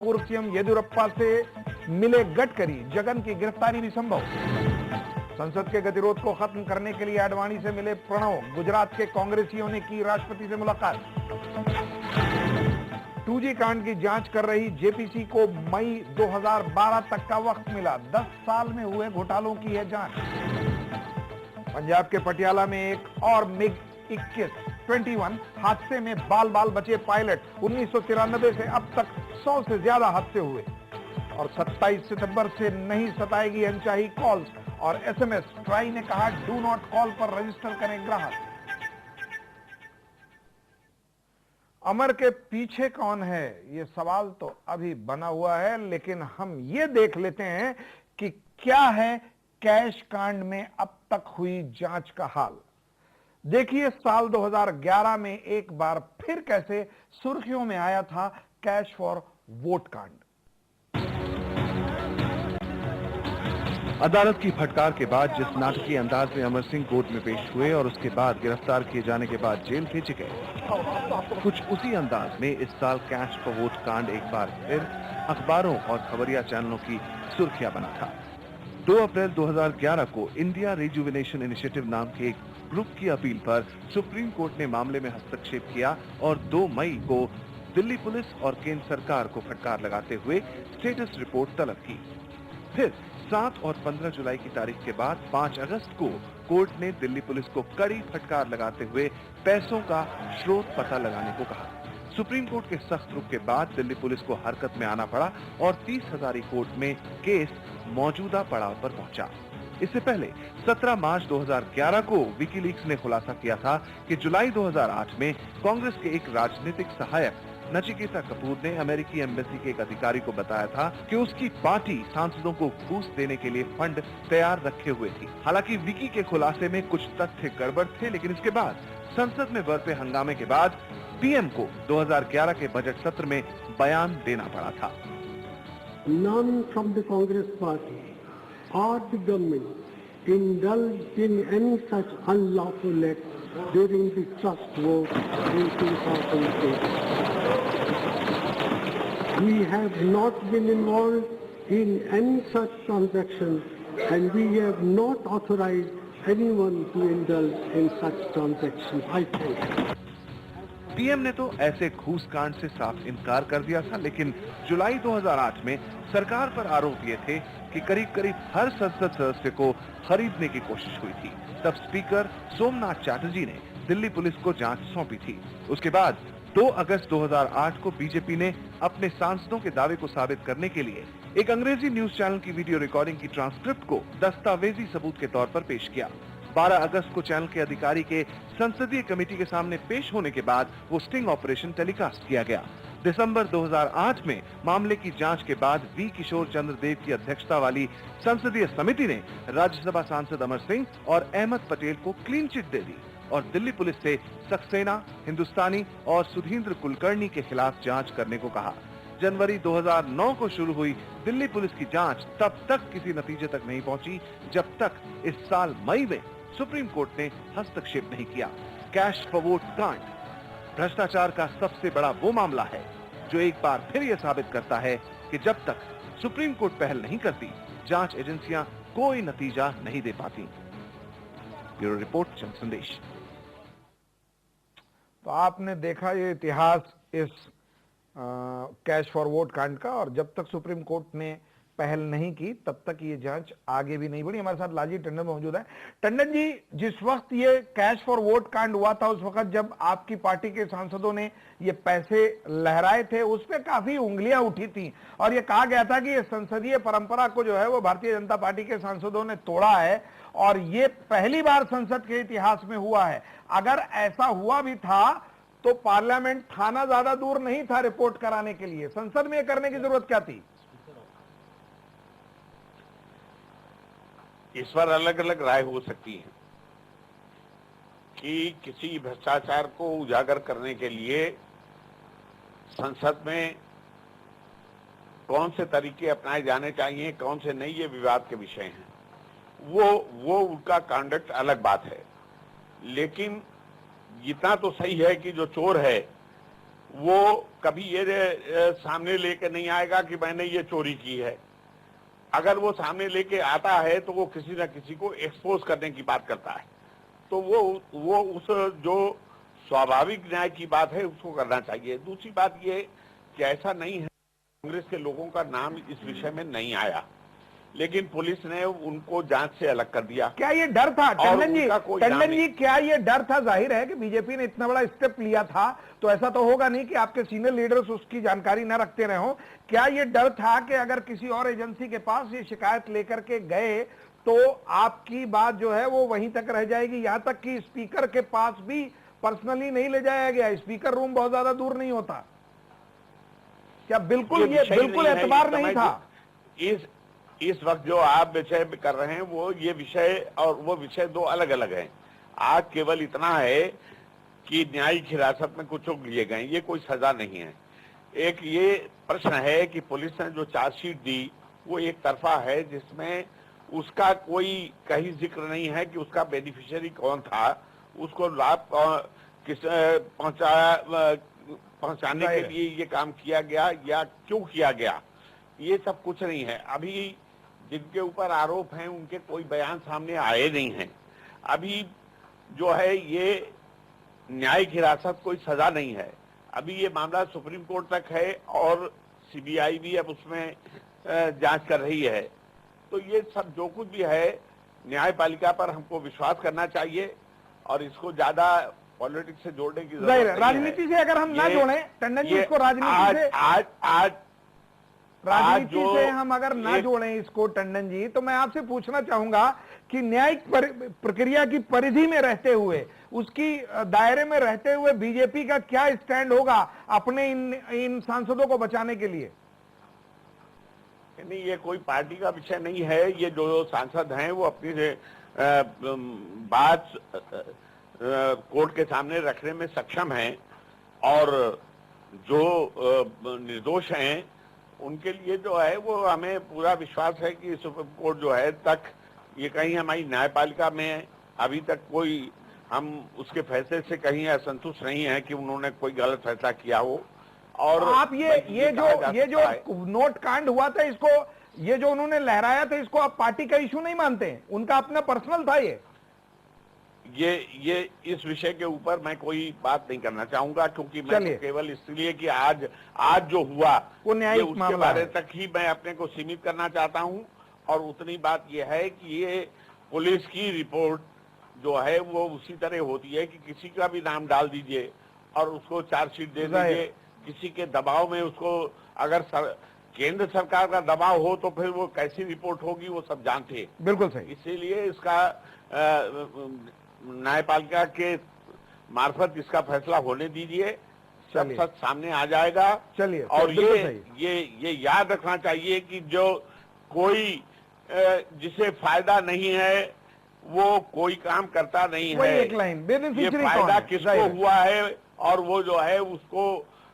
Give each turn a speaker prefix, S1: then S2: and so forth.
S1: पूर्व सीएम येदियुरप्पा से मिले गडकरी, जगन की गिरफ्तारी भी संभव। संसद के गतिरोध को खत्म करने के लिए आडवाणी से मिले प्रणव, गुजरात के कांग्रेसियों ने की राष्ट्रपति से मुलाकात। 2G कांड की जांच कर रही जेपीसी को मई 2012 तक का वक्त मिला। 10 साल में हुए घोटालों की है जांच। पंजाब के पटियाला में एक और मिग 21 हादसे में बाल बचे पायलट। 1993 से अब तक 100 से ज्यादा हादसे हुए। और 27 सितंबर से नहीं सताएगी अनचाही कॉल्स और एसएमएस। ट्राई ने कहा डू नॉट कॉल पर रजिस्टर करें ग्राहक। अमर के पीछे कौन है, यह सवाल तो अभी बना हुआ है, लेकिन हम ये देख लेते हैं कि क्या है कैश कांड में अब तक हुई जांच का हाल। देखिए, साल 2011 में एक बार फिर कैसे सुर्खियों में आया था कैश फॉर वोट कांड।
S2: अदालत की फटकार के बाद जिस नाटकीय अंदाज में अमर सिंह कोर्ट में पेश हुए और उसके बाद गिरफ्तार किए जाने के बाद जेल भेजे गए, कुछ उसी अंदाज में इस साल कैश फॉर वोट कांड एक बार फिर अखबारों और खबरिया चैनलों की सुर्खियां बना था। 2 अप्रैल 2011 को इंडिया रिजुविनेशन इनिशिएटिव नाम के एक ग्रुप की अपील पर सुप्रीम कोर्ट ने मामले में हस्तक्षेप किया और 2 मई को दिल्ली पुलिस और केंद्र सरकार को फटकार लगाते हुए स्टेटस रिपोर्ट तलब की। फिर 7 और 15 जुलाई की तारीख के बाद 5 अगस्त को कोर्ट ने दिल्ली पुलिस को कड़ी फटकार लगाते हुए पैसों का स्रोत पता लगाने को कहा। सुप्रीम कोर्ट के सख्त रुख के बाद दिल्ली पुलिस को हरकत में आना पड़ा और 30 हजारी कोर्ट में केस मौजूदा पड़ाव पर पहुंचा। इससे पहले 17 मार्च 2011 को विकीलीक्स ने खुलासा किया था कि जुलाई 2008 में कांग्रेस के एक राजनीतिक सहायक नचिकेता कपूर ने अमेरिकी एम्बेसी के एक अधिकारी को बताया था कि उसकी पार्टी सांसदों को घूस देने के लिए फंड तैयार रखे हुए थी। हालांकि विकी के खुलासे में कुछ तथ्य गड़बड़ थे, लेकिन इसके बाद संसद में बरपे हंगामे के बाद पीएम को 2011 के बजट सत्र में बयान देना पड़ा था।
S3: None from the Congress party or the government indulged in any such unlawful act during the trust vote in 2008. We have not been involved in any such transaction and we have not authorized anyone to indulge in such transactions. I think.
S2: PM ने तो ऐसे घूस कांड से साफ इनकार कर दिया था, लेकिन जुलाई 2008 में सरकार पर आरोप ये थे कि करीब हर संसद सदस्य को खरीदने की कोशिश हुई थी। तब स्पीकर सोमनाथ चैटर्जी ने दिल्ली पुलिस को जांच सौंपी थी। उसके बाद 2 अगस्त 2008 को बीजेपी ने अपने सांसदों के दावे को साबित करने के लिए एक अंग्रेजी न्यूज चैनल की वीडियो रिकॉर्डिंग की ट्रांसक्रिप्ट को दस्तावेजी सबूत के तौर पर पेश किया। 12 अगस्त को चैनल के अधिकारी के संसदीय कमेटी के सामने पेश होने के बाद वो स्टिंग ऑपरेशन टेलीकास्ट किया गया। दिसंबर 2008 में मामले की जांच के बाद वी किशोर चंद्र देव की अध्यक्षता वाली संसदीय समिति ने राज्यसभा सांसद अमर सिंह और अहमद पटेल को क्लीन चिट दे दी और दिल्ली पुलिस से सक्सेना, हिंदुस्तानी और सुधींद्र कुलकर्णी के खिलाफ जांच करने को कहा। जनवरी 2009 को शुरू हुई दिल्ली पुलिस की जांच तब तक किसी नतीजे तक नहीं पहुंची जब तक इस साल मई में सुप्रीम कोर्ट ने हस्तक्षेप नहीं किया। कैश फॉर वोट कांड भ्रष्टाचार का सबसे बड़ा वो मामला है जो एक बार फिर यह साबित करता है कि जब तक सुप्रीम कोर्ट पहल नहीं करती, जांच एजेंसियां कोई नतीजा नहीं दे पाती। ब्यूरो रिपोर्ट, जन संदेश।
S1: तो आपने देखा ये इतिहास इस कैश फॉर वोट कांड का, और जब तक सुप्रीम कोर्ट ने पहल नहीं की तब तक ये जांच आगे भी नहीं बढ़ी। हमारे साथ लालजी टंडन मौजूद है। टंडन जी, जिस वक्त ये कैश फॉर वोट कांड हुआ था, उस वक्त जब आपकी पार्टी के सांसदों ने ये पैसे लहराए थे, उस पर काफी उंगलियां उठी थी और ये कहा गया था कि ये संसदीय परंपरा को जो है वो भारतीय जनता पार्टी के सांसदों ने तोड़ा है और ये पहली बार संसद के इतिहास में हुआ है। अगर ऐसा हुआ भी था तो पार्लियामेंट थाना ज्यादा दूर नहीं था रिपोर्ट कराने के लिए, संसद में करने की जरूरत क्या थी?
S4: इस पर अलग अलग राय हो सकती है कि किसी भ्रष्टाचार को उजागर करने के लिए संसद में कौन से तरीके अपनाए जाने चाहिए, कौन से नहीं, ये विवाद के विषय हैं। वो उनका कंडक्ट अलग बात है, लेकिन इतना तो सही है कि जो चोर है वो कभी ये सामने लेके नहीं आएगा कि मैंने ये चोरी की है। अगर वो सामने लेके आता है तो वो किसी न किसी को एक्सपोज करने की बात करता है। तो वो उस जो स्वाभाविक न्याय की बात है उसको करना चाहिए। दूसरी बात ये कि ऐसा नहीं है, कांग्रेस के लोगों का नाम इस विषय में नहीं आया, लेकिन पुलिस ने उनको जांच से अलग कर दिया।
S1: क्या ये डर था टंडन जी?
S4: उनका कोई
S1: टंडन
S4: नाम
S1: जी,
S4: नहीं।
S1: क्या ये डर था? जाहिर है कि बीजेपी ने इतना बड़ा स्टेप लिया था, तो ऐसा तो होगा नहीं कि आपके सीनियर लीडर्स उसकी जानकारी न रखते रहे हो। क्या ये डर था कि अगर किसी और एजेंसी के पास ये शिकायत लेकर के गए तो आपकी बात जो है वो वहीं तक रह जाएगी, यहां तक कि स्पीकर के पास भी पर्सनली नहीं ले जाया गया? स्पीकर रूम बहुत ज्यादा दूर नहीं होता। क्या बिल्कुल ये बिल्कुल एतबार नहीं था?
S4: इस वक्त जो आप विषय कर रहे हैं वो ये विषय और वो विषय दो अलग अलग हैं। आज केवल इतना है कि न्यायिक हिरासत में कुछ लोग लिए गए, ये कोई सजा नहीं है। एक ये प्रश्न है कि पुलिस ने जो चार्जशीट दी वो एक तरफा है, जिसमें उसका कोई कहीं जिक्र नहीं है कि उसका बेनिफिशियरी कौन था, उसको लाभ पहुंचाने के लिए ये काम किया गया या क्यों किया गया, ये सब कुछ नहीं है। अभी जिनके ऊपर आरोप हैं उनके कोई बयान सामने आए नहीं हैं। अभी जो है ये न्यायिक हिरासत कोई सजा नहीं है। अभी ये मामला सुप्रीम कोर्ट तक है और सीबीआई भी अब उसमें जांच कर रही है। तो ये सब जो कुछ भी है, न्यायपालिका पर हमको विश्वास करना चाहिए और इसको ज्यादा पॉलिटिक्स से जोड़ने की जरूरत नहीं है।
S1: राजनीति से अगर हम ना जोड़ें टंडन जी इसको, राजनीति से राजनीति से हम अगर ना जोड़ें इसको टंडन जी, तो मैं आपसे पूछना चाहूंगा कि न्यायिक प्रक्रिया की परिधि में रहते हुए, उसकी दायरे में रहते हुए बीजेपी का क्या स्टैंड होगा अपने इन सांसदों को बचाने के लिए?
S4: नहीं, ये कोई पार्टी का विषय नहीं है। ये जो सांसद हैं वो अपनी बात कोर्ट के सामने रखने में सक्षम हैं और जो निर्दोष हैं उनके लिए जो है वो हमें पूरा विश्वास है कि सुप्रीम कोर्ट जो है तक ये कहीं हमारी न्यायपालिका में अभी तक कोई हम उसके फैसले से कहीं असंतुष्ट नहीं है कि उन्होंने कोई गलत फैसला किया हो। और
S1: आप ये जो नोट कांड हुआ था, इसको ये जो उन्होंने लहराया था, इसको आप पार्टी का इशू नहीं मानते हैं? उनका अपना पर्सनल था
S4: ये इस विषय के ऊपर मैं कोई बात नहीं करना चाहूंगा, क्योंकि मैं तो केवल इसलिए कि आज जो हुआ
S1: वो न्यायिक
S4: उसके बारे तक ही मैं अपने को सीमित करना चाहता हूं। और उतनी बात ये है कि ये पुलिस की रिपोर्ट जो है वो उसी तरह होती है कि किसी का भी नाम डाल दीजिए और उसको चार्जशीट दे दीजिए, किसी के दबाव में उसको, अगर केंद्र सरकार का दबाव हो तो फिर वो कैसी रिपोर्ट होगी वो सब जानते हैं।
S1: बिल्कुल सही।
S4: इसीलिए इसका न्यायपालिका के मार्फत इसका फैसला होने दीजिए, सब सच सामने आ जाएगा।
S1: चलिए,
S4: और ये याद रखना चाहिए कि जो कोई जिसे फायदा नहीं है वो कोई काम करता नहीं है।
S1: एक लाइन,
S4: ये फायदा किसको हुआ है और वो जो है उसको